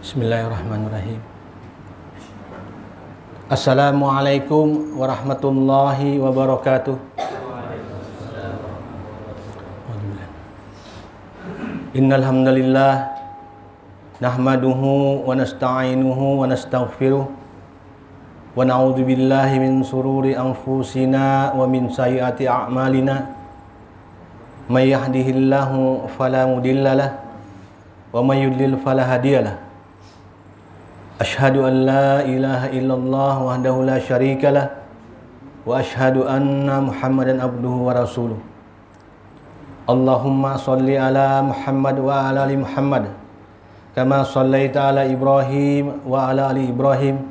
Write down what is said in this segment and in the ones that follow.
Bismillahirrahmanirrahim. Assalamualaikum warahmatullahi wabarakatuh. Innal hamdalillah nahmaduhu wa nasta'inuhu wa nastaghfiruh wa na'udzu billahi min sururi anfusina wa min sayyiati a'malina. May yahdihillahu fala mudhillalah wa may yudlil fala hadiyalah. Asyhadu an la ilaha illallah wahdahu la syarikalah wa asyhadu anna Muhammadan abduhu wa rasuluh. Allahumma shalli ala Muhammad wa ala ali Muhammad kama shallaita ala Ibrahim wa ala ali Ibrahim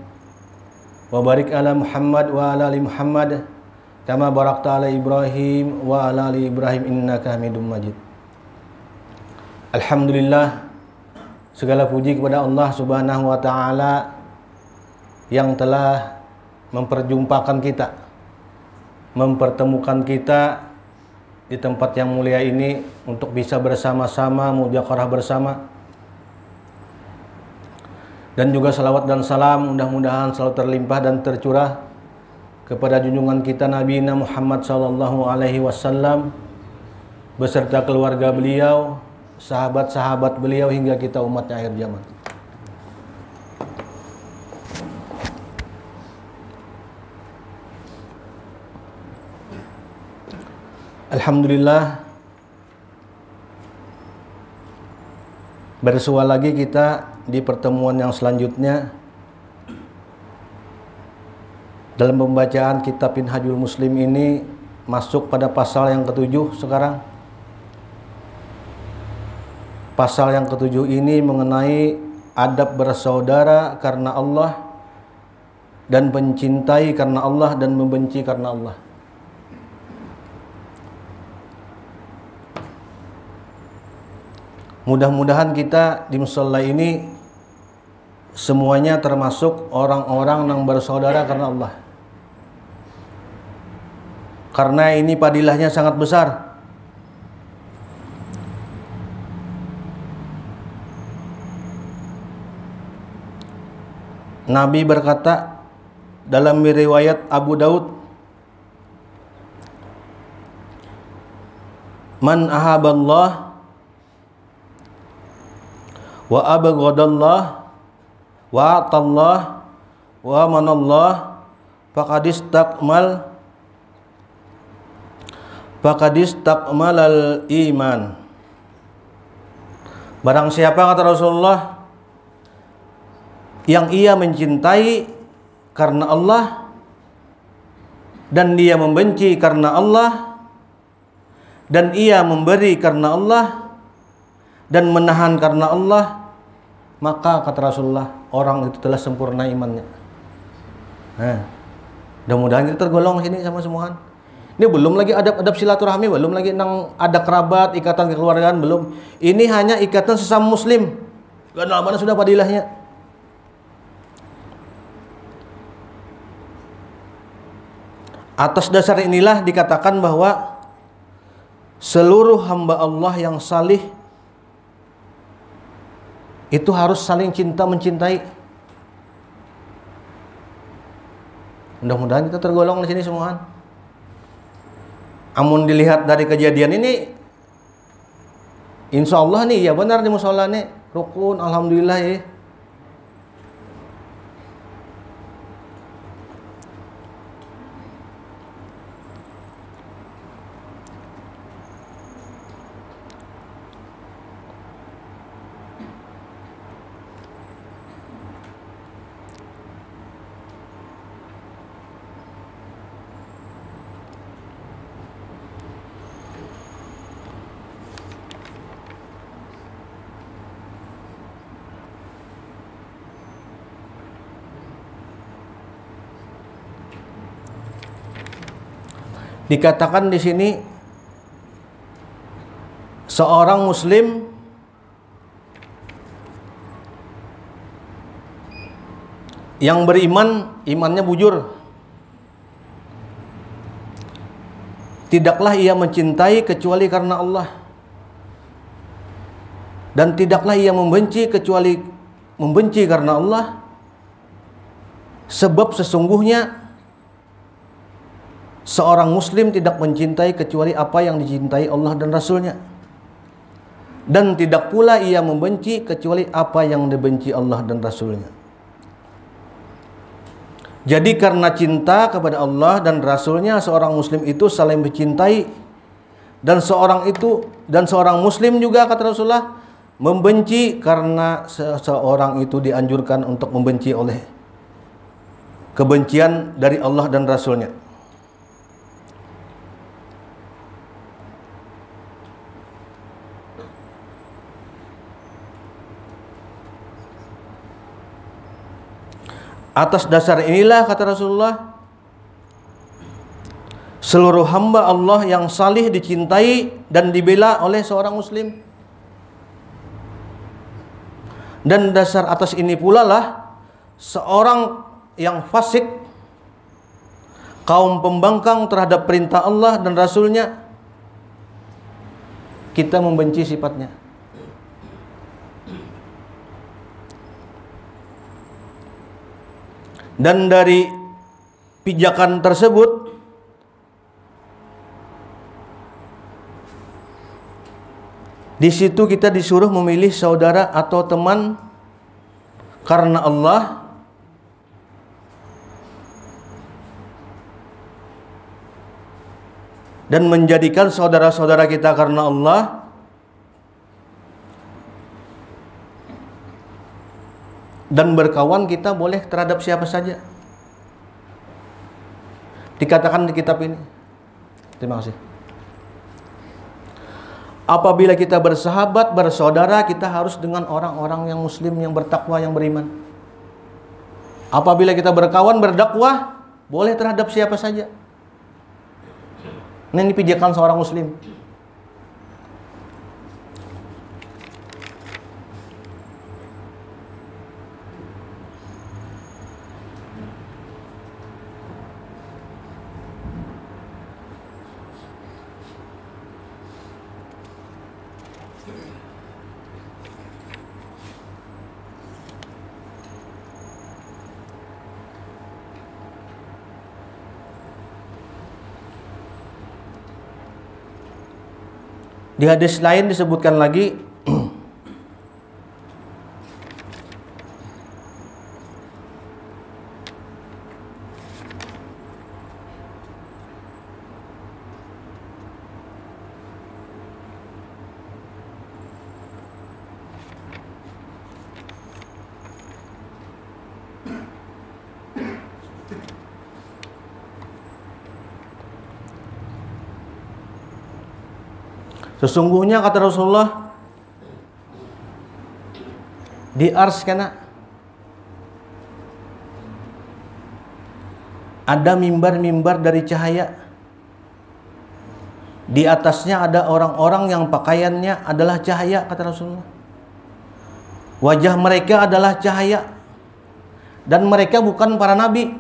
wa barik ala Muhammad wa ala ali Muhammad kama barakta ala Ibrahim wa ala ali Ibrahim innaka Hamidum Majid. Alhamdulillah, segala puji kepada Allah Subhanahu wa taala yang telah memperjumpakan kita, mempertemukan kita di tempat yang mulia ini untuk bisa bersama-sama mudzakarah bersama. Dan juga salawat dan salam mudah-mudahan selalu terlimpah dan tercurah kepada junjungan kita Nabi Muhammad sallallahu alaihi wasallam beserta keluarga beliau, sahabat-sahabat beliau hingga kita umatnya akhir zaman. Alhamdulillah, bersua lagi kita di pertemuan yang selanjutnya dalam pembacaan kitab Minhajul Muslim ini, masuk pada pasal yang ke-7 sekarang. Pasal yang ke-7 ini mengenai adab bersaudara karena Allah dan mencintai karena Allah dan membenci karena Allah. Mudah-mudahan kita di musholla ini semuanya termasuk orang-orang yang bersaudara karena Allah. Karena ini padilahnya sangat besar. Nabi berkata dalam riwayat Abu Daud, "Man ahaballah wa abghadallah wa atallah wa manallah faqad istakmalal iman." Barang siapa, kata Rasulullah, yang ia mencintai karena Allah dan dia membenci karena Allah dan ia memberi karena Allah dan menahan karena Allah, maka kata Rasulullah, orang itu telah sempurna imannya. Nah, mudah-mudahan kita tergolong sini sama semuaan. Ini belum lagi adab-adab silaturahmi, belum lagi nang ada kerabat, ikatan kekeluargaan, belum. Ini hanya ikatan sesama muslim. Karena mana sudah padilahnya. Atas dasar inilah dikatakan bahwa seluruh hamba Allah yang salih itu harus saling cinta mencintai. Mudah-mudahan kita tergolong di sini semua. Amun dilihat dari kejadian ini, insya Allah nih ya benar di musholla nih rukun, alhamdulillah ya. Dikatakan di sini seorang muslim yang beriman, imannya bujur, tidaklah ia mencintai kecuali karena Allah, dan tidaklah ia membenci kecuali membenci karena Allah, sebab sesungguhnya seorang muslim tidak mencintai kecuali apa yang dicintai Allah dan Rasulnya, dan tidak pula ia membenci kecuali apa yang dibenci Allah dan Rasulnya. Jadi karena cinta kepada Allah dan Rasulnya, seorang muslim itu saling mencintai, dan seorang muslim juga, kata Rasulullah, membenci karena seseorang itu dianjurkan untuk membenci oleh kebencian dari Allah dan Rasulnya. Atas dasar inilah, kata Rasulullah, seluruh hamba Allah yang salih dicintai dan dibela oleh seorang muslim. Dan dasar atas ini pula lah seorang yang fasik, kaum pembangkang terhadap perintah Allah dan Rasulnya, kita membenci sifatnya. Dan dari pijakan tersebut, di situ kita disuruh memilih saudara atau teman karena Allah, dan menjadikan saudara-saudara kita karena Allah, dan berkawan kita boleh terhadap siapa saja. Dikatakan di kitab ini. Terima kasih. Apabila kita bersahabat, bersaudara, kita harus dengan orang-orang yang muslim, yang bertakwa, yang beriman. Apabila kita berkawan, berdakwah, boleh terhadap siapa saja. Ini pijakan seorang muslim. Di hadis lain disebutkan lagi, sesungguhnya, kata Rasulullah, di ars kana ada mimbar-mimbar dari cahaya. Di atasnya ada orang-orang yang pakaiannya adalah cahaya, kata Rasulullah. Wajah mereka adalah cahaya, dan mereka bukan para nabi,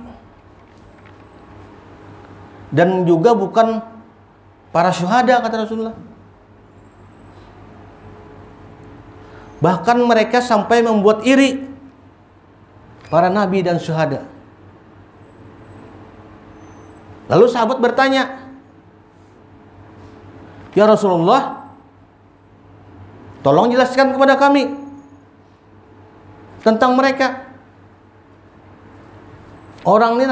dan juga bukan para syuhada, kata Rasulullah. Bahkan mereka sampai membuat iri para nabi dan syuhada. Lalu sahabat bertanya, "Ya Rasulullah, tolong jelaskan kepada kami tentang mereka. Orang ini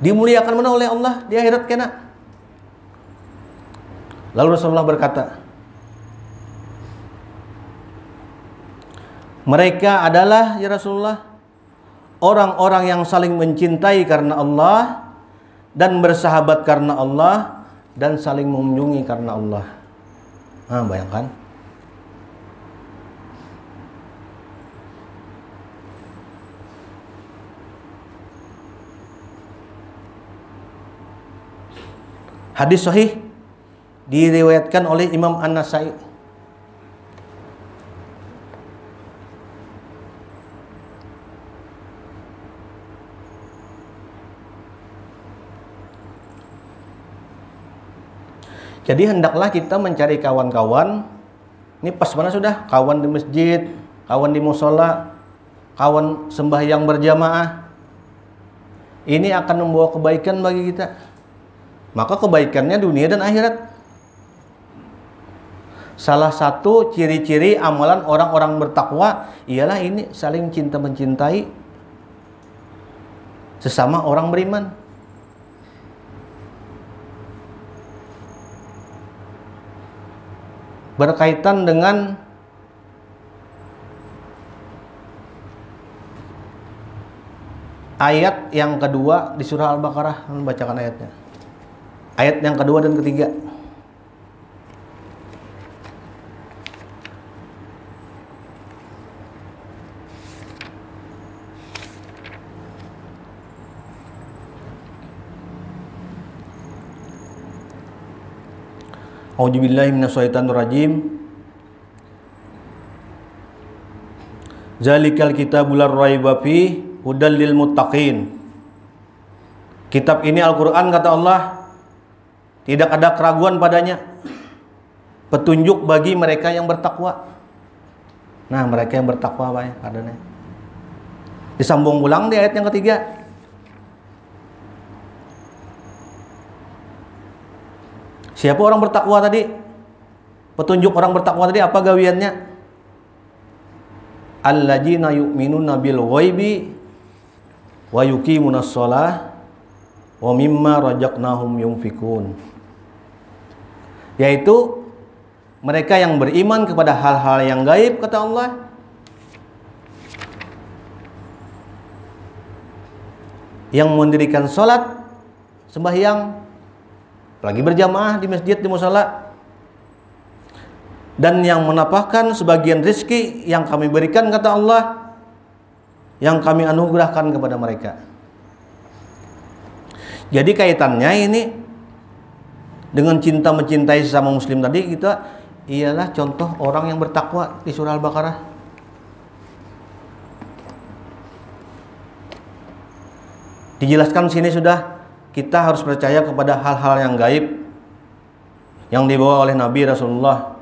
dimuliakan mana oleh Allah di akhirat kena?" Lalu Rasulullah berkata, "Mereka adalah, ya Rasulullah, orang-orang yang saling mencintai karena Allah, dan bersahabat karena Allah, dan saling mengunjungi karena Allah." Nah, bayangkan. Hadis sahih diriwayatkan oleh Imam An-Nasai. Jadi hendaklah kita mencari kawan-kawan. Ini pas mana sudah? Kawan di masjid, kawan di musola, kawan sembahyang berjamaah. Ini akan membawa kebaikan bagi kita. Maka kebaikannya dunia dan akhirat. Salah satu ciri-ciri amalan orang-orang bertakwa ialah ini saling cinta mencintai sesama orang beriman. Berkaitan dengan ayat yang kedua di surah Al-Baqarah, membacakan ayatnya. Ayat yang kedua dan ketiga. A'udzubillahi minasyaitonirrajim. Zalikal kitabul la raiba fi hudal lil muttaqin. Kitab ini Al-Qur'an, kata Allah, tidak ada keraguan padanya, petunjuk bagi mereka yang bertakwa. Nah, mereka yang bertakwa apa ya adanya? Disambung ulang di ayat yang ketiga. Siapa orang bertakwa tadi? Petunjuk orang bertakwa tadi apa gawiannya? Alladzina yu'minuna bil ghaibi wa yuqimunas shalah wa mimma razaqnahum yunfikun. Yaitu mereka yang beriman kepada hal-hal yang gaib, kata Allah, yang mendirikan salat, sembahyang, lagi berjamaah di masjid, di musala, dan yang menapakkan sebagian rizki yang kami berikan, kata Allah, yang kami anugerahkan kepada mereka. Jadi kaitannya ini dengan cinta mencintai sesama muslim tadi, kita ialah contoh orang yang bertakwa di surah Al-Baqarah. Dijelaskan sini sudah, kita harus percaya kepada hal-hal yang gaib yang dibawa oleh Nabi Rasulullah.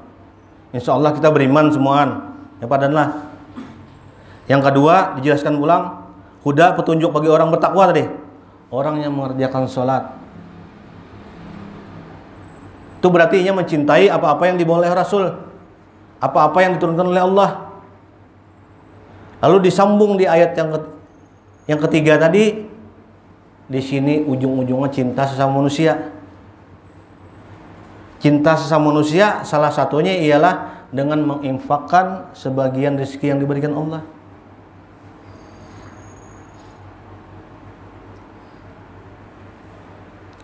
Insya Allah kita beriman semuaan. Ya padanlah. Yang kedua dijelaskan ulang, huda, petunjuk bagi orang bertakwa tadi. Orang yang mengerjakan sholat. Itu berarti ia mencintai apa-apa yang dibawa oleh Rasul, apa-apa yang diturunkan oleh Allah. Lalu disambung di ayat yang ketiga tadi. Di sini ujung-ujungnya cinta sesama manusia. Cinta sesama manusia salah satunya ialah dengan menginfakkan sebagian rezeki yang diberikan Allah.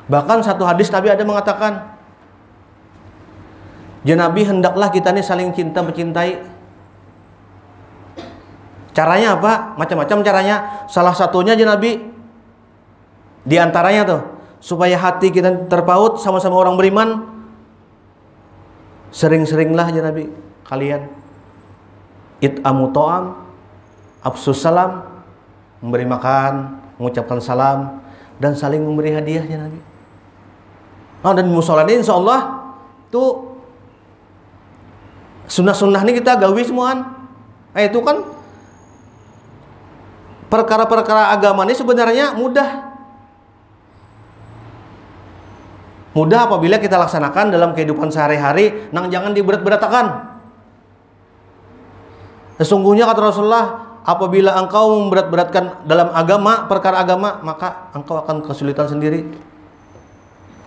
Bahkan satu hadis Nabi ada mengatakan, ya Nabi, hendaklah kita ini saling cinta mencintai. Caranya apa? Macam-macam caranya. Salah satunya ya Nabi, di antaranya tuh, supaya hati kita terpaut sama-sama orang beriman, sering-seringlah ya Nabi kalian it'amu ta'am, afsus salam, memberi makan, mengucapkan salam, dan saling memberi hadiah ya Nabi. Nah, dan di musola ini insya Allah tuh sunnah-sunnah ini kita gawi semuaan. Nah, itu kan perkara-perkara agama ini sebenarnya mudah. Mudah apabila kita laksanakan dalam kehidupan sehari-hari, nang jangan diberat-beratakan. Sesungguhnya kata Rasulullah, apabila engkau memberat-beratkan dalam agama, perkara agama, maka engkau akan kesulitan sendiri.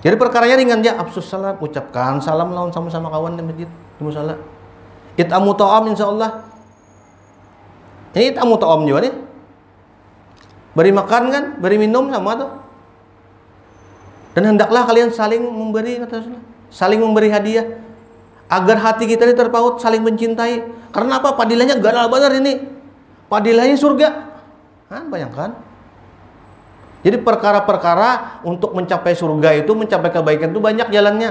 Jadi perkaranya ringan ya, afsus salam, ucapkan salam lawan sama-sama kawan di masjid, di musala. It'amu ta'am insyaallah. Ini it'amu ta'am juga nih. Beri makan kan, beri minum sama tuh. Dan hendaklah kalian saling memberi, kata Rasulullah, saling memberi hadiah, agar hati kita ini terpaut, saling mencintai. Karena apa? Padilahnya ganal benar ini. Padilahnya surga. Hah, bayangkan. Jadi perkara-perkara untuk mencapai surga itu, mencapai kebaikan itu banyak jalannya.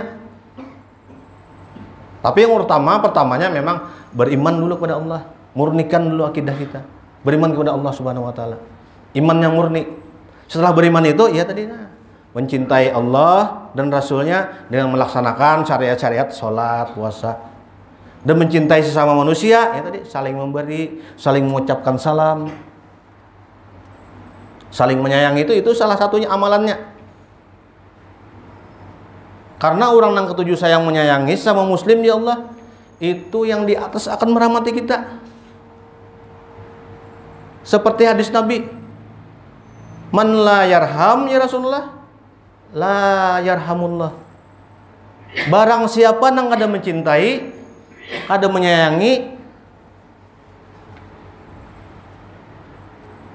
Tapi yang pertamanya memang beriman dulu kepada Allah, murnikan dulu akidah kita, beriman kepada Allah Subhanahu wa taala. Iman yang murni. Setelah beriman itu, ya tadi mencintai Allah dan Rasulnya dengan melaksanakan syariat-syariat sholat, puasa. dan mencintai sesama manusia, ya tadi saling memberi, saling mengucapkan salam, saling menyayangi, itu salah satunya amalannya. Karena orang yang ketujuh sayang menyayangi sama muslim ya Allah, itu yang di atas akan merahmati kita. Seperti hadis Nabi, man la yarham ya Rasulullah, la yarhamullah. Barang siapa yang ada mencintai, ada menyayangi,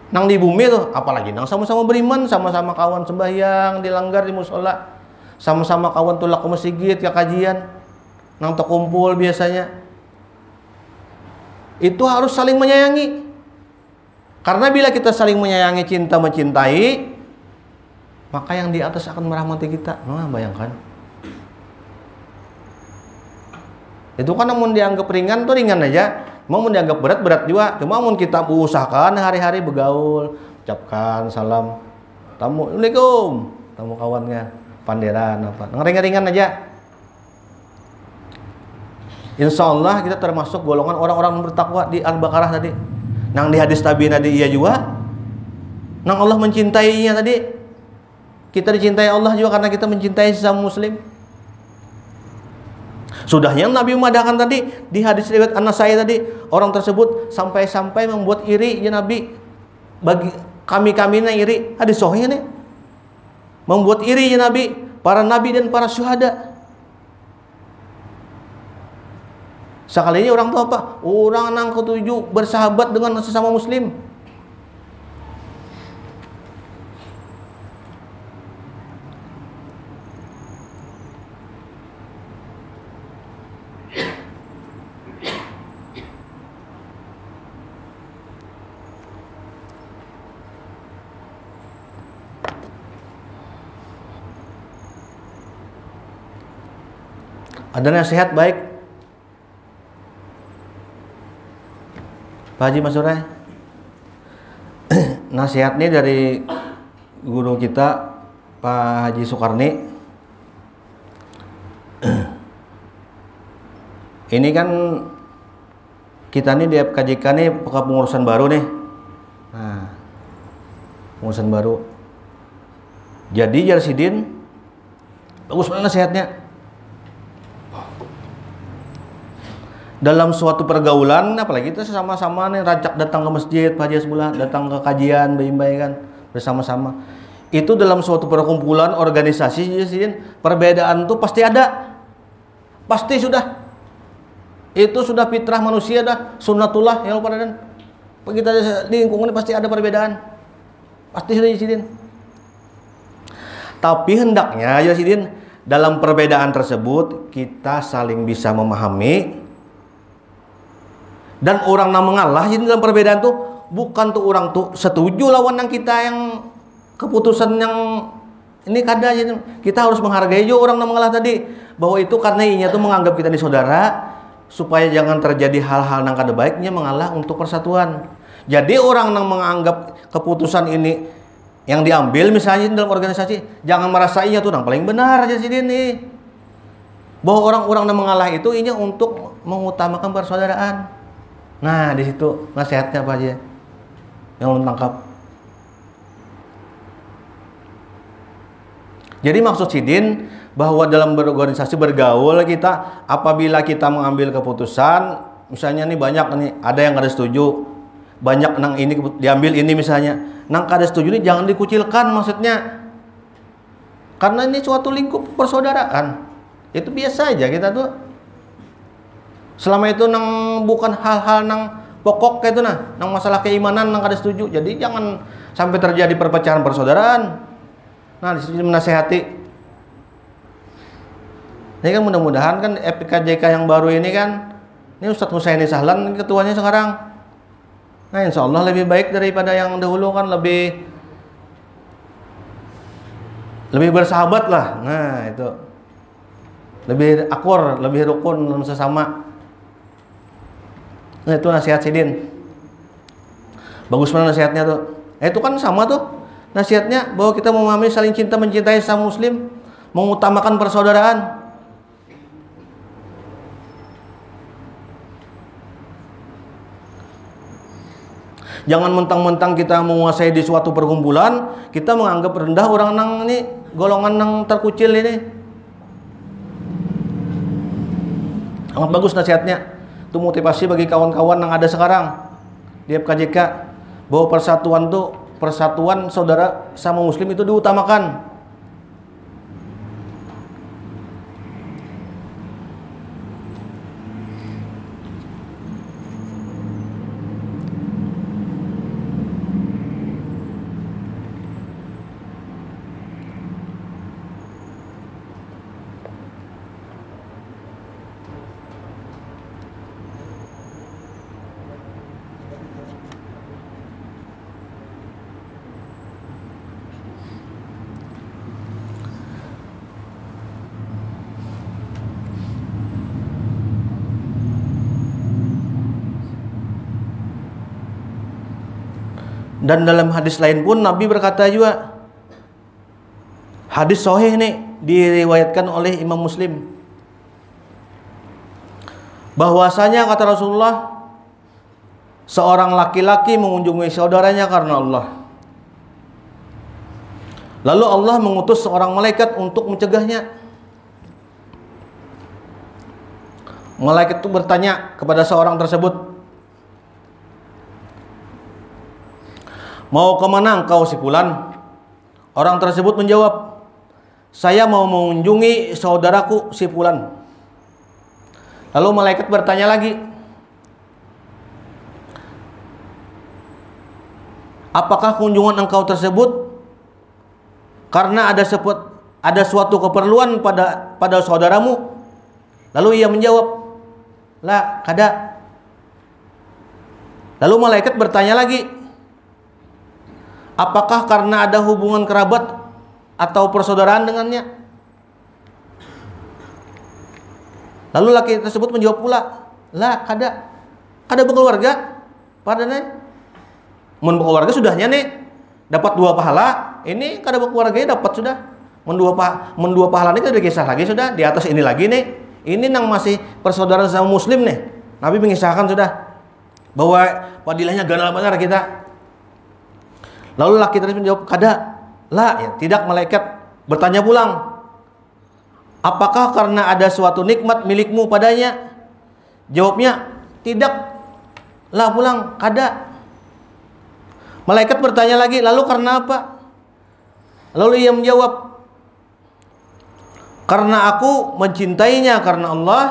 nang di bumi tuh, apalagi nang sama-sama beriman, sama-sama kawan sembahyang, dilanggar di musola, sama-sama kawan tulak ke masjid, ke kajian, nang terkumpul biasanya, itu harus saling menyayangi. Karena bila kita saling menyayangi, cinta mencintai, maka yang di atas akan merahmati kita. Nah, bayangkan. Itu kan namun dianggap ringan tuh ringan aja, mau dianggap berat juga. Cuma mau kita usahakan hari-hari bergaul, ucapkan salam, tamu, assalamualaikum, tamu kawannya, panderan apa, ringan-ringan aja. Insya Allah kita termasuk golongan orang-orang bertakwa di Al-Baqarah tadi. Nang di hadis Nabi tadi iya juga. Nang Allah mencintainya tadi. Kita dicintai Allah juga karena kita mencintai sesama muslim. Sudah yang Nabi memadahkan tadi di hadis riwayat An-Nasai tadi, orang tersebut sampai-sampai membuat iri ya Nabi, bagi kami-kami yang iri. Hadis sahih nih. Membuat iri ya Nabi, para nabi dan para syuhada. Sekalinya orang itu apa? Orang yang ketujuh bersahabat dengan sesama muslim. Ada nasihat baik Pak Haji Masurai. Nasihatnya dari guru kita Pak Haji Sukarni. Ini kan kita nih di FKJK nih pengurusan baru nih. Nah, pengurusan baru. Jadi Jarsidin bagus banget nasihatnya. Dalam suatu pergaulan, apalagi kita sama-sama nih rajak datang ke masjid, pajak sebelah, datang ke kajian, bayi-bayi kan bersama-sama. Itu dalam suatu perkumpulan organisasi, perbedaan tuh pasti ada, pasti sudah. Itu sudah fitrah manusia dah, sunnatullah ya pada dan kita di lingkungan ini pasti ada perbedaan, pasti sudah Sidin. Tapi hendaknya ya Sidin, dalam perbedaan tersebut kita saling bisa memahami. Dan orang yang mengalah jadi dalam perbedaan tuh bukan tuh orang tuh setuju lawan yang kita yang keputusan yang ini kada jadi kita harus menghargai juga orang yang mengalah tadi, bahwa itu karena inya tuh menganggap kita ini saudara, supaya jangan terjadi hal-hal yang kada baiknya mengalah untuk persatuan. Jadi orang yang menganggap keputusan ini yang diambil misalnya dalam organisasi, jangan merasa inya tuh yang paling benar aja sih ini, bahwa orang-orang yang mengalah itu inya untuk mengutamakan persaudaraan. Nah, di situ nasihatnya apa aja yang ulun tangkap. Jadi maksud Sidin bahwa dalam berorganisasi bergaul kita, apabila kita mengambil keputusan, misalnya nih banyak nih ada yang kada setuju, banyak nang ini diambil ini misalnya, nang kada setuju ini jangan dikucilkan maksudnya. Karena ini suatu lingkup persaudaraan. Itu biasa aja kita tuh. Selama itu nang bukan hal-hal nang pokok kayak itu nang masalah keimanan nang kada setuju. Jadi jangan sampai terjadi perpecahan persaudaraan. Nah, disitu menasehati. Ini kan mudah-mudahan kan FKJK yang baru ini kan, ini Ustadz Husaini Sahlan ketuanya sekarang. Nah, insya Allah lebih baik daripada yang dahulu kan, lebih bersahabat lah. Nah, itu lebih akur, lebih rukun sesama. Nah, itu nasihat Sidin. Bagus banget nasihatnya tuh. Itu kan sama tuh nasihatnya, bahwa kita memahami saling cinta mencintai sesama muslim, mengutamakan persaudaraan. Jangan mentang-mentang kita menguasai di suatu perkumpulan, kita menganggap rendah orang nang ini golongan nang terkucil ini. Sangat bagus nasihatnya. Itu motivasi bagi kawan-kawan yang ada sekarang di FKJK bahwa persatuan saudara sama muslim itu diutamakan. Dan dalam hadis lain pun Nabi berkata juga, hadis sahih nih diriwayatkan oleh Imam Muslim, bahwasanya kata Rasulullah, seorang laki-laki mengunjungi saudaranya karena Allah. Lalu Allah mengutus seorang malaikat untuk mencegahnya. Malaikat itu bertanya kepada seorang tersebut, "Mau kemana engkau si fulan?" Orang tersebut menjawab, "Saya mau mengunjungi saudaraku si fulan." Lalu malaikat bertanya lagi, "Apakah kunjungan engkau tersebut karena ada suatu keperluan pada saudaramu?" Lalu ia menjawab, "La, kada." Lalu malaikat bertanya lagi, "Apakah karena ada hubungan kerabat atau persaudaraan dengannya?" Lalu laki tersebut menjawab pula, "La, kada. Kada berkeluarga." Padahal mun berkeluarga sudahnya nih dapat 2 pahala. Ini kada berkeluarga dapat sudah. Men 2 pahala ini kada kisah lagi sudah. Di atas ini lagi nih. Ini nang masih persaudaraan sama muslim nih. Nabi mengisahkan sudah bahwa padilahnya ganal benar kita. Lalu laki tersebut menjawab, "Kada." "La," ya, tidak. Malaikat bertanya pulang, "Apakah karena ada suatu nikmat milikmu padanya?" Jawabnya, "Tidak." "La," pulang, "Kada." Malaikat bertanya lagi, "Lalu karena apa?" Lalu ia menjawab, "Karena aku mencintainya karena Allah."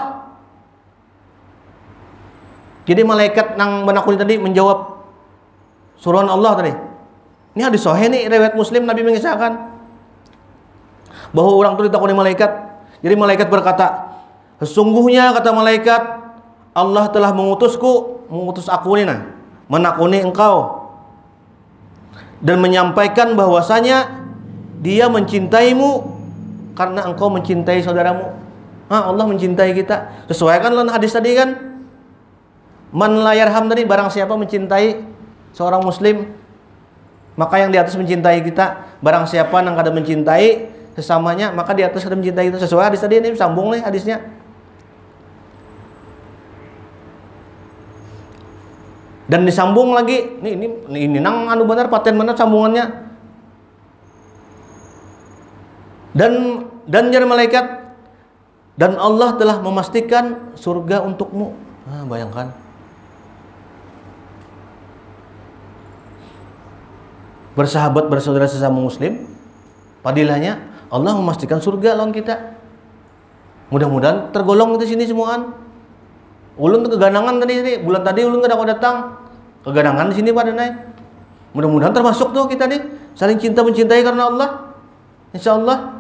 Jadi malaikat nang menakuni tadi menjawab suruhan Allah tadi. Ini hadis sahih nih, riwayat Muslim. Nabi mengisahkan bahwa orang itu ditakuni malaikat. Jadi malaikat berkata, "Sesungguhnya," kata malaikat, "Allah telah mengutus aku ini menakuni engkau dan menyampaikan bahwasanya Dia mencintaimu karena engkau mencintai saudaramu." Allah mencintai kita. Sesuaikan dengan hadis tadi kan. Man la yarham tadi, barang siapa mencintai seorang muslim, maka yang di atas mencintai kita. Barang siapa yang kada mencintai sesamanya, maka di atas kada mencintai kita. Sesuai hadis tadi, ini sambung nih hadisnya. Dan disambung lagi. Ini nang anu benar, paten benar sambungannya. Dan jadi malaikat, "Dan Allah telah memastikan surga untukmu." Bayangkan. Bersahabat, bersaudara sesama muslim, padilahnya Allah memastikan surga lawan kita. Mudah-mudahan tergolong di sini semuaan. Ulun tuh keganangan tadi, bulan tadi ulun kada datang. Keganangan di sini pada naik. Mudah-mudahan termasuk tuh kita nih, saling cinta mencintai karena Allah. Insyaallah.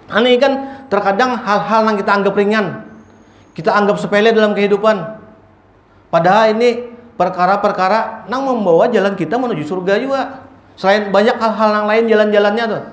Ini kan terkadang hal-hal yang kita anggap ringan, kita anggap sepele dalam kehidupan. Padahal ini perkara-perkara yang membawa jalan kita menuju surga juga. Selain banyak hal-hal yang lain jalan-jalannya tuh.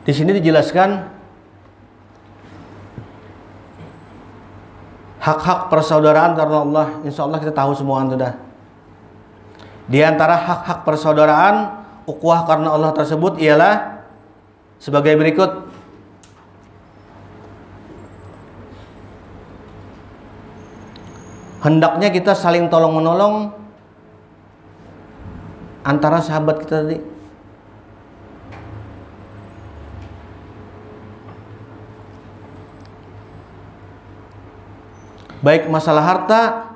Di sini dijelaskan hak-hak persaudaraan karena Allah. Insya Allah kita tahu semua sudah. Di antara hak-hak persaudaraan ukhuwah karena Allah tersebut ialah sebagai berikut. Hendaknya kita saling tolong-menolong antara sahabat kita tadi. Baik masalah harta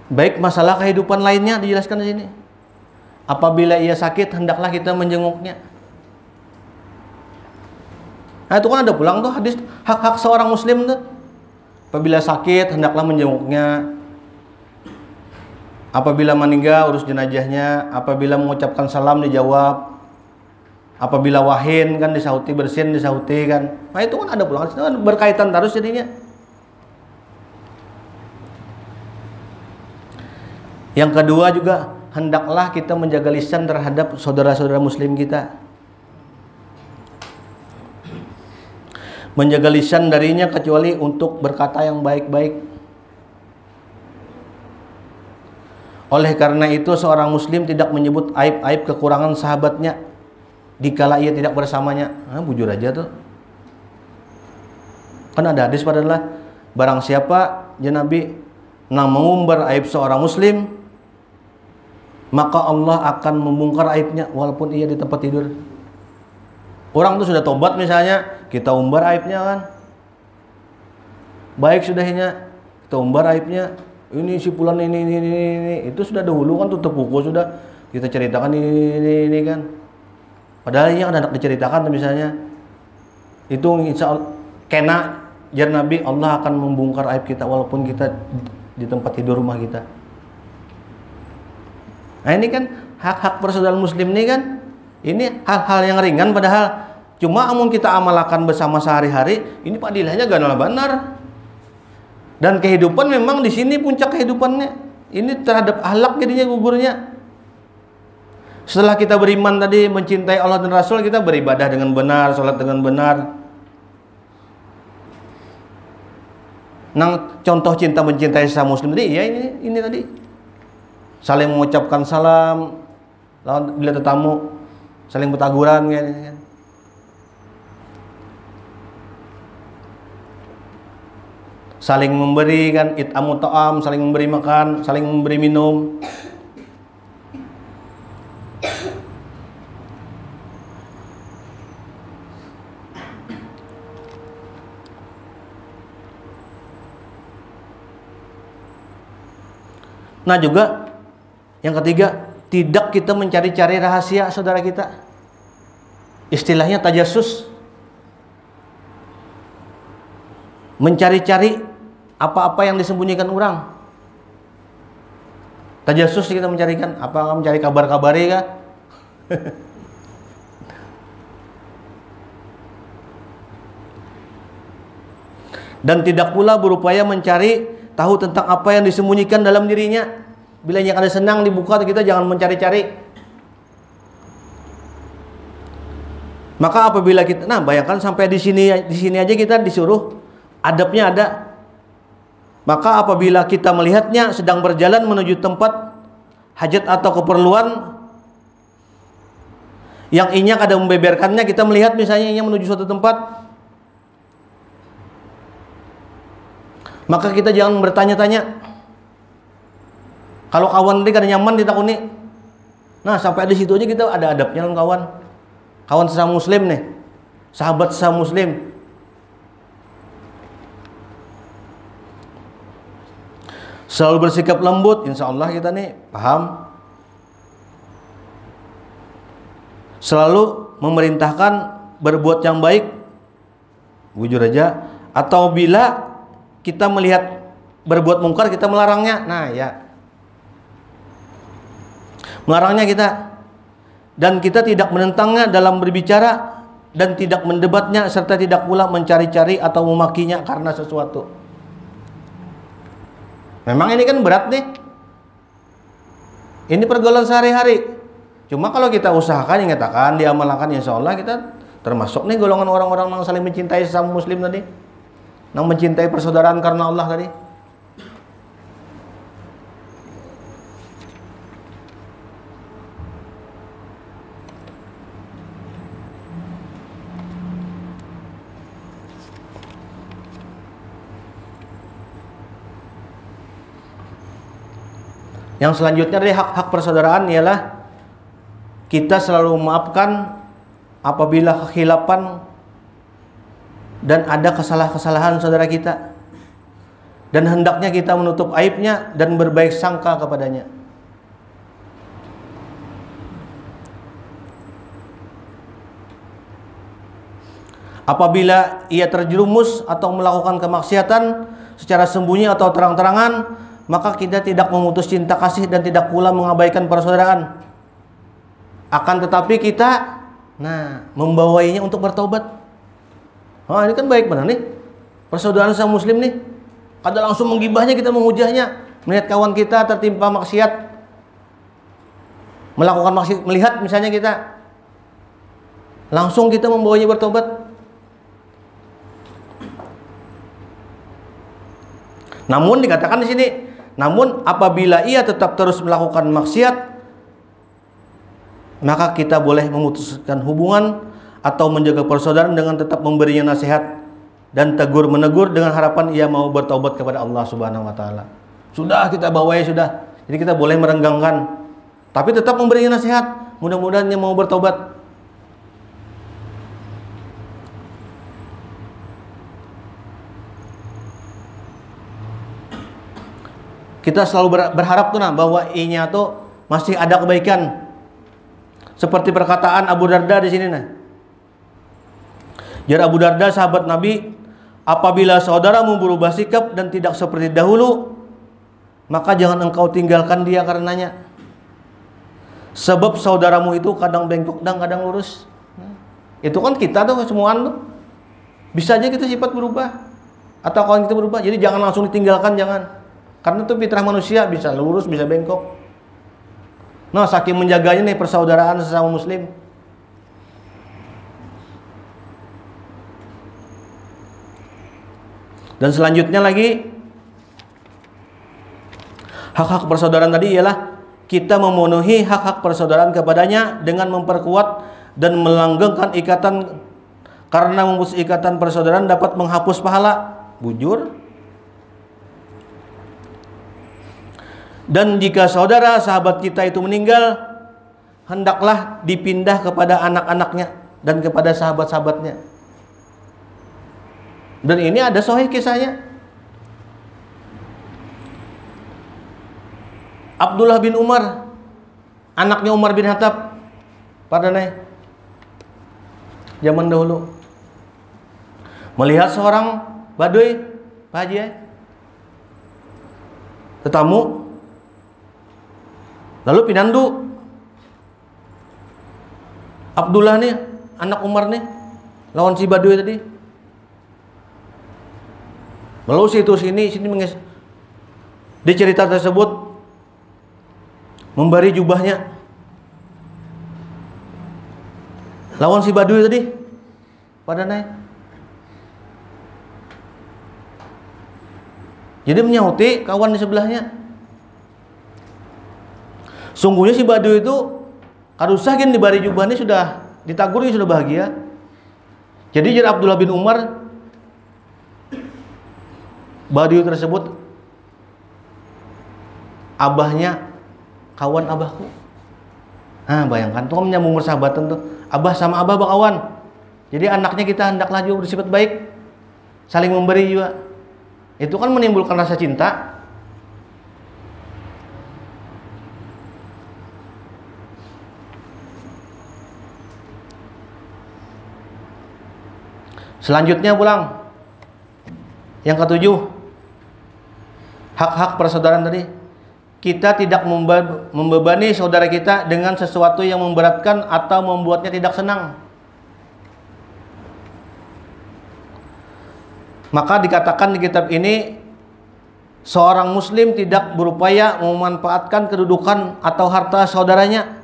baik masalah kehidupan lainnya dijelaskan di sini. Apabila ia sakit hendaklah kita menjenguknya. Nah itu kan ada pulang tuh hadis hak-hak seorang muslim tuh. Apabila sakit hendaklah menjenguknya. Apabila meninggal urus jenazahnya. Apabila mengucapkan salam dijawab. Apabila wahin kan disauti, bersin disauti kan. Nah itu kan ada pulang, itu kan berkaitan terus jadinya. Yang kedua juga hendaklah kita menjaga lisan terhadap saudara-saudara muslim kita. Menjaga lisan darinya kecuali untuk berkata yang baik-baik. Oleh karena itu seorang muslim tidak menyebut aib-aib kekurangan sahabatnya dikala ia tidak bersamanya. Bujur aja tuh. Kan ada hadis padahal barang siapa ya Nabi mengumbar aib seorang muslim maka Allah akan membongkar aibnya walaupun ia di tempat tidur. Orang tuh sudah tobat misalnya, kita umbar aibnya kan. Baik sudahnya, kita umbar aibnya. Ini si fulan ini. Itu sudah dahulu kan tutup buku sudah. Kita ceritakan ini kan. Padahal ini kan hendak diceritakan misalnya. Itu insya Allah kena jar Nabi Allah akan membongkar aib kita walaupun kita di tempat tidur rumah kita. Nah ini kan hak-hak persaudaraan muslim ini kan. Ini hal-hal yang ringan padahal cuma amun kita amalkan bersama sehari-hari, ini padilahnya ganal benar. Dan kehidupan memang di sini puncak kehidupannya. Ini terhadap akhlak jadinya gugurnya. Setelah kita beriman tadi, mencintai Allah dan Rasul, kita beribadah dengan benar, sholat dengan benar. Nah, contoh cinta mencintai sesama muslim tadi, ya ini tadi. Saling mengucapkan salam, lawan bila tetamu saling bertaguran kan. Saling memberi kan, it'amu ta'am, saling memberi makan, saling memberi minum. Nah juga yang ketiga, tidak kita mencari-cari rahasia saudara kita. Istilahnya tajassus. Mencari-cari apa-apa yang disembunyikan orang. Tajassus kita mencarikan, apa mencari kabar-kabari kah? Dan tidak pula berupaya mencari tahu tentang apa yang disembunyikan dalam dirinya. Bila yang ada senang dibuka, kita jangan mencari-cari. Maka apabila kita, bayangkan sampai di sini aja kita disuruh adabnya ada. Maka apabila kita melihatnya sedang berjalan menuju tempat hajat atau keperluan yang inya kadang membeberkannya, kita melihat misalnya inya menuju suatu tempat, maka kita jangan bertanya-tanya. Kalau kawan tadi kada nyaman ditakuni, nah sampai di situ aja kita ada adabnya kawan. Kawan sesama muslim nih, sahabat sesama muslim. Selalu bersikap lembut, insya Allah kita nih paham. Selalu memerintahkan berbuat yang baik, jujur aja. Atau bila kita melihat berbuat mungkar, kita melarangnya. Nah ya, melarangnya kita. Dan kita tidak menentangnya dalam berbicara, dan tidak mendebatnya, serta tidak pula mencari-cari atau memakinya karena sesuatu. Memang ini kan berat nih. Ini pergaulan sehari-hari. Cuma kalau kita usahakan, nyatakan, diamalkan, insya Allah kita termasuk nih golongan orang-orang yang saling mencintai sesama muslim tadi, yang mencintai persaudaraan karena Allah tadi. Yang selanjutnya dari hak-hak persaudaraan ialah kita selalu memaafkan apabila kekhilafan dan ada kesalahan saudara kita, dan hendaknya kita menutup aibnya dan berbaik sangka kepadanya. Apabila ia terjerumus atau melakukan kemaksiatan secara sembunyi atau terang-terangan, maka kita tidak memutus cinta kasih dan tidak pula mengabaikan persaudaraan. Akan tetapi kita membawainya untuk bertobat. Ini kan baik benar nih. Persaudaraan sama muslim nih. Kada langsung menggibahnya, kita menghujahnya. Melihat kawan kita tertimpa maksiat, melakukan maksiat, melihat misalnya kita, langsung kita membawanya bertobat. Namun dikatakan di sini, namun apabila ia tetap terus melakukan maksiat, maka kita boleh memutuskan hubungan atau menjaga persaudaraan dengan tetap memberinya nasihat dan tegur menegur dengan harapan ia mau bertaubat kepada Allah Subhanahu wa taala. Sudah kita bawai sudah. Jadi kita boleh merenggangkan, tapi tetap memberinya nasihat, mudah-mudahan ia mau bertaubat. Kita selalu berharap tuh bahwa inya tuh masih ada kebaikan. Seperti perkataan Abu Darda di sini Jar Abu Darda sahabat Nabi, apabila saudaramu berubah sikap dan tidak seperti dahulu, maka jangan engkau tinggalkan dia karenanya. Sebab saudaramu itu kadang bengkok dan kadang lurus. Itu kan kita tuh semuaan tuh. Bisa aja kita sifat berubah atau kalau kita berubah. Jadi jangan langsung ditinggalkan, jangan. Karena itu fitrah manusia, bisa lurus, bisa bengkok. Saking menjaganya nih persaudaraan sesama muslim. Dan selanjutnya lagi, hak-hak persaudaraan tadi ialah kita memenuhi hak-hak persaudaraan kepadanya dengan memperkuat dan melanggengkan ikatan, karena memutus ikatan persaudaraan dapat menghapus pahala. Bujur. Dan jika saudara sahabat kita itu meninggal, hendaklah dipindah kepada anak-anaknya dan kepada sahabat-sahabatnya. Dan ini ada sahih kisahnya. Abdullah bin Umar, anaknya Umar bin Khattab, pada zaman dahulu, melihat seorang Baduy, Pak Haji, tetamu, lalu pinandu. Abdullah nih, anak Umar nih, lawan si Baduy tadi. Lalu situ sini di cerita tersebut memberi jubahnya lawan si Baduy tadi pada naik. Jadi menyauti kawan di sebelahnya. Sungguhnya si Baduy itu kadusah gini dibari jubahnya, sudah ditaguri, sudah bahagia. Jadi jar Abdullah bin Umar, Baduy tersebut abahnya kawan abahku. Bayangkan tuh nyambung persahabatan tuh, abah sama abah kawan. Jadi anaknya kita hendaklah juga bersifat baik, saling memberi juga. Itu kan menimbulkan rasa cinta. Selanjutnya pulang, yang ketujuh, hak-hak persaudaraan tadi. Kita tidak membebani saudara kita dengan sesuatu yang memberatkan atau membuatnya tidak senang. Maka dikatakan di kitab ini, seorang muslim tidak berupaya memanfaatkan kedudukan atau harta saudaranya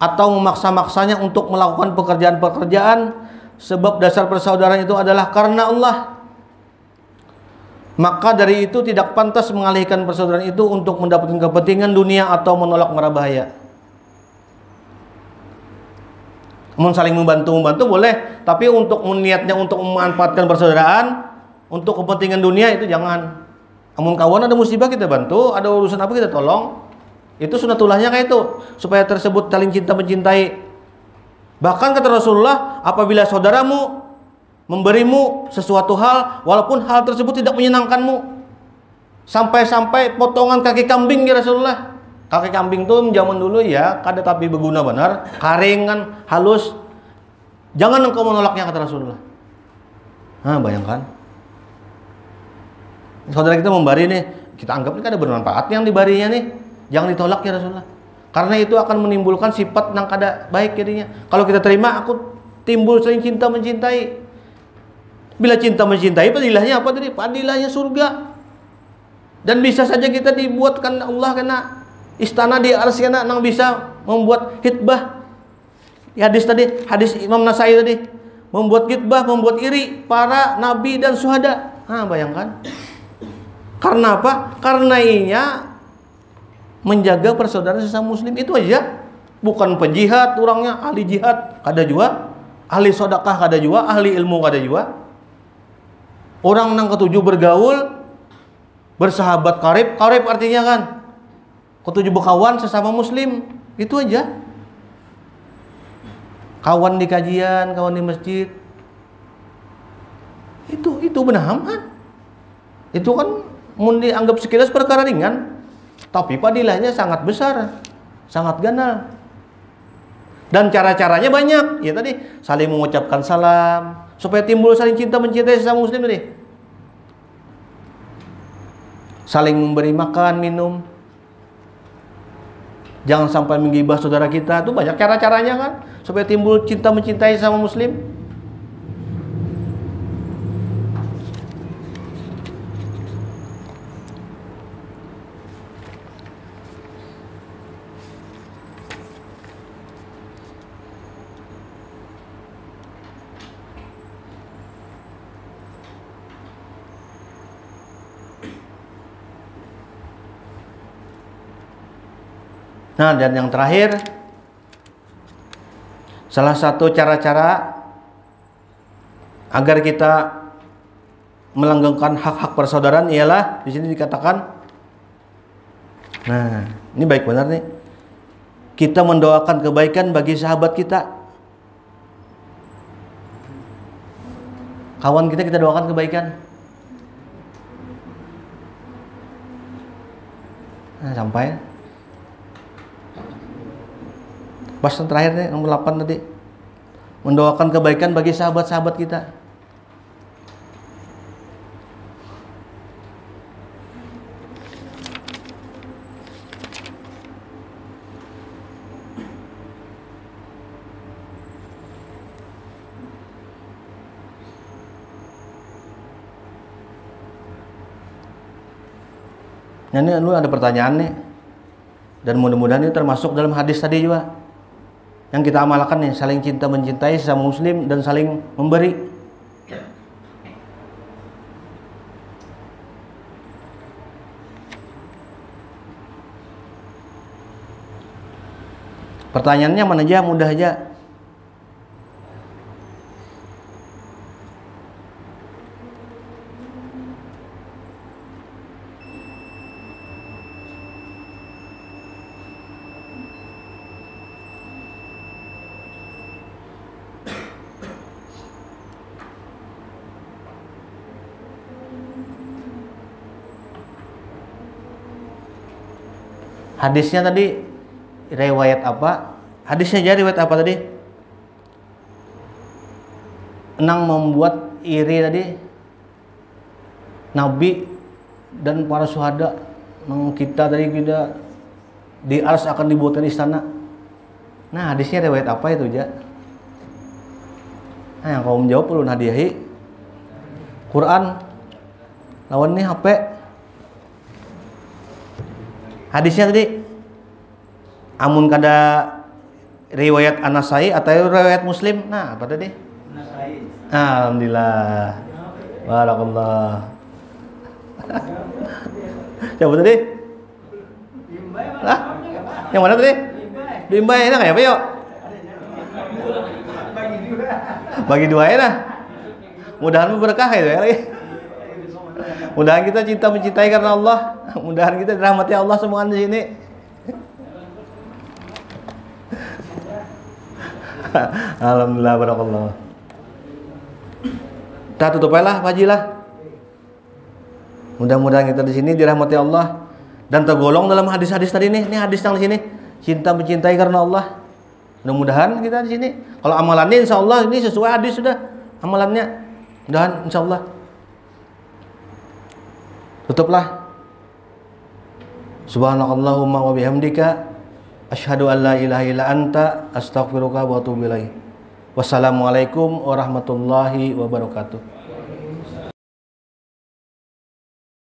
atau memaksa-maksanya untuk melakukan pekerjaan-pekerjaan, sebab dasar persaudaraan itu adalah karena Allah. Maka dari itu tidak pantas mengalihkan persaudaraan itu untuk mendapatkan kepentingan dunia atau menolak mara bahaya. Saling membantu boleh, tapi untuk niatnya untuk memanfaatkan persaudaraan untuk kepentingan dunia itu jangan. Amun kawan ada musibah kita bantu, ada urusan apa kita tolong. Itu sunnatullahnya kayak itu, supaya tersebut saling cinta mencintai. Bahkan kata Rasulullah, apabila saudaramu memberimu sesuatu hal, walaupun hal tersebut tidak menyenangkanmu, sampai-sampai potongan kaki kambing ya Rasulullah. Kaki kambing tuh zaman dulu ya, kada tapi berguna benar, karing kan, halus. Jangan engkau menolaknya kata Rasulullah. Nah, bayangkan. Saudara kita memberi nih, kita anggap ini kan ada bermanfaat yang dibarinya nih. Jangan ditolak ya Rasulullah. Karena itu akan menimbulkan sifat yang kada baik jadinya. Kalau kita terima, aku timbul saling cinta mencintai. Bila cinta mencintai, padilahnya apa tadi? Padilahnya surga. Dan bisa saja kita dibuatkan Allah karena istana di arsy kana nang bisa membuat hitbah. Hadis tadi, hadis Imam Nasai tadi, membuat hitbah, membuat iri para nabi dan syuhada. Nah, bayangkan. Karena apa? Karena ianya menjaga persaudaraan sesama muslim, itu aja. Bukan penjihad orangnya, ahli jihad kada juga, ahli sedekah kada juga, ahli ilmu kada juga. Orang nang ketujuh bergaul, bersahabat karib artinya kan ketujuh berkawan sesama muslim, itu aja. Kawan di kajian, kawan di masjid, itu benar aman. Itu kan mun dianggap sekilas perkara ringan, tapi padilahnya sangat besar, sangat ganal. Dan cara-caranya banyak. Ya tadi saling mengucapkan salam supaya timbul saling cinta mencintai sesama muslim tadi. Saling memberi makan, minum. Jangan sampai menggibah saudara kita. Itu banyak cara-caranya kan supaya timbul cinta mencintai sesama muslim. Nah, dan yang terakhir, salah satu cara-cara agar kita melanggengkan hak-hak persaudaraan ialah di sini dikatakan, nah, ini baik benar nih. Kita mendoakan kebaikan bagi sahabat kita. Kawan kita doakan kebaikan. Nah, sampai bahasan terakhir nih, nomor 8 tadi. Mendoakan kebaikan bagi sahabat-sahabat kita. Nah, ini lu ada pertanyaan nih. Dan mudah-mudahan ini termasuk dalam hadis tadi juga. Yang kita amalkan nih, saling cinta mencintai sesama muslim dan saling memberi. Pertanyaannya mana aja, mudah aja. Hadisnya tadi riwayat apa? Hadisnya jadi riwayat apa tadi? Nang membuat iri tadi Nabi dan para syuhada. Nang kita tadi kita di arsy akan dibuatkan istana. Nah, hadisnya riwayat apa itu, Ja? Nah, yang kau menjawab ulun hadiahi Quran Lawan nih HP. Hadisnya tadi amun kada riwayat An-Nasai atau riwayat Muslim. Nah, apa tadi? An-Nasai. Alhamdulillah. Barakallah. Coba tadi? Hah? Yang mana tadi? Limbay enak ya, Pak? Yuk. Bagi dua ya nah. Mudahan berkah itu ya lagi. Mudahan kita cinta mencintai karena Allah. Mudahan kita dirahmati Allah semua di sini. Alhamdulillah, barakallah. Kita tutup aja lah, Pak Haji lah. Mudah-mudahan kita di sini dirahmati Allah dan tergolong dalam hadis-hadis tadi nih. Ini hadis yang di sini, cinta mencintai karena Allah. Mudah-mudahan kita di sini. Kalau amalannya insya Allah ini sesuai hadis sudah amalannya. Mudahan insya Allah. Tutuplah. Subhanakallahumma wa bihamdika asyhadu an la ilaha illa anta astaghfiruka wa atubu ilaik. Wassalamualaikum warahmatullahi wabarakatuh.